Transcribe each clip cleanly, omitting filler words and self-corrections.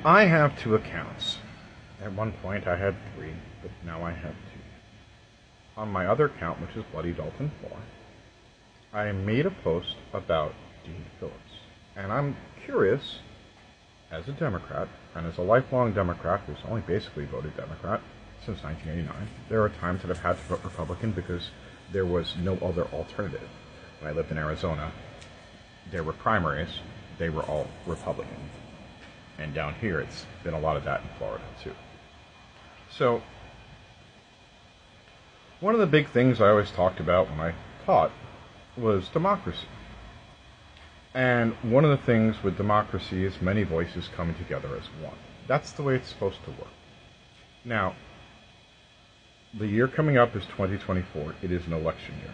I have two accounts. At one point I had three, but now I have two. On my other account, which is Bloody Dalton 4, I made a post about Dean Phillips. And I'm curious, as a Democrat, and as a lifelong Democrat who's only basically voted Democrat since 1989, there are times that I've had to vote Republican because there was no other alternative. When I lived in Arizona, there were primaries, they were all Republican. And down here, it's been a lot of that in Florida, too. So, one of the big things I always talked about when I taught was democracy. And one of the things with democracy is many voices coming together as one. That's the way it's supposed to work. Now, the year coming up is 2024. It is an election year.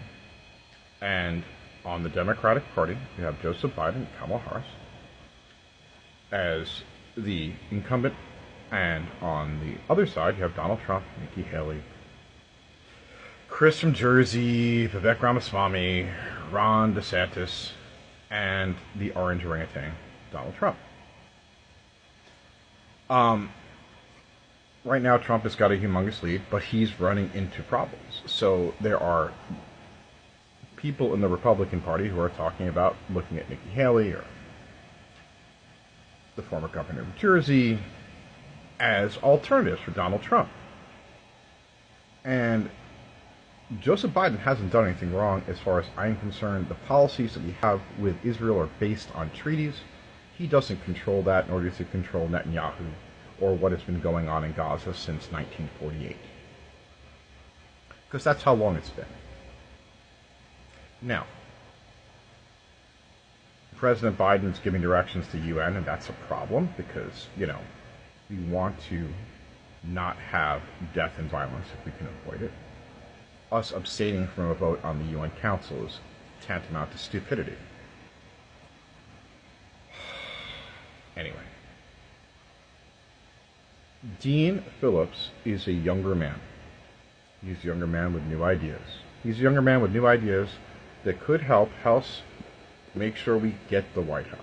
And on the Democratic Party, you have Joseph Biden and Kamala Harris as the incumbent. And on the other side, you have Donald Trump, Nikki Haley, Chris from Jersey, Vivek Ramaswamy, Ron DeSantis, and the orange orangutan, Donald Trump. Right now, Trump has got a humongous lead, but he's running into problems. So there are people in the Republican Party who are talking about looking at Nikki Haley or the former governor of Jersey as alternatives for Donald Trump. And Joseph Biden hasn't done anything wrong as far as I'm concerned. The policies that we have with Israel are based on treaties. He doesn't control that in order to control Netanyahu or what has been going on in Gaza since 1948. Because that's how long it's been. Now, President Biden's giving directions to UN, and that's a problem because, we want to not have death and violence if we can avoid it. Us abstaining from a vote on the UN Council is tantamount to stupidity. Anyway. Dean Phillips is a younger man. He's a younger man with new ideas. He's a younger man with new ideas that could help House make sure we get the White House.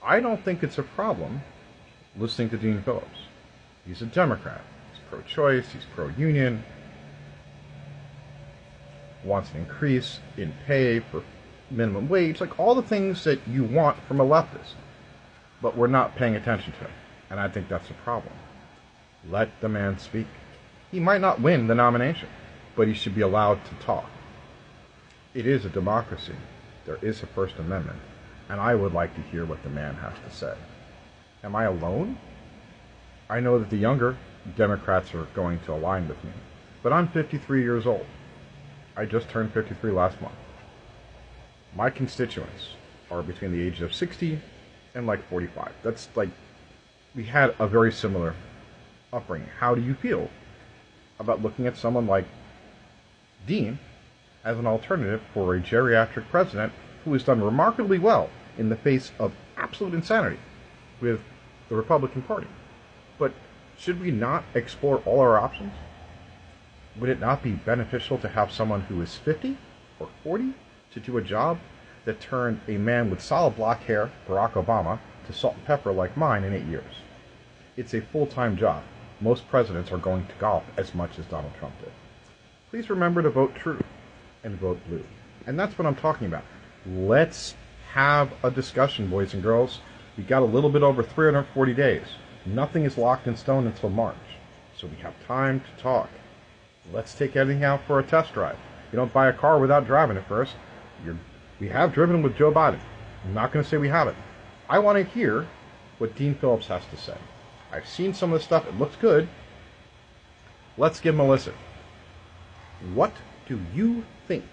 I don't think it's a problem listening to Dean Phillips. He's a Democrat. He's pro-choice. He's pro-union. Wants an increase in pay for minimum wage. Like all the things that you want from a leftist. But we're not paying attention to it. And I think that's a problem. Let the man speak. He might not win the nomination, but he should be allowed to talk. It is a democracy. There is a First Amendment. And I would like to hear what the man has to say. Am I alone? I know that the younger Democrats are going to align with me. But I'm 53 years old. I just turned 53 last month. My constituents are between the ages of 60 and like 45. That's like, we had a very similar upbringing. How do you feel about looking at someone like Dean as an alternative for a geriatric president who has done remarkably well in the face of absolute insanity with the Republican Party? But should we not explore all our options? Would it not be beneficial to have someone who is 50 or 40 to do a job that turned a man with solid black hair, Barack Obama, to salt and pepper like mine in 8 years? It's a full-time job. Most presidents are going to golf as much as Donald Trump did. Please remember to vote true and vote blue. And that's what I'm talking about. Let's have a discussion, boys and girls. We got a little bit over 340 days. Nothing is locked in stone until March. So we have time to talk. Let's take everything out for a test drive. You don't buy a car without driving it first. We have driven with Joe Biden. I'm not going to say we haven't. I want to hear what Dean Phillips has to say. I've seen some of the stuff. It looks good. Let's give him a listen. What do you think?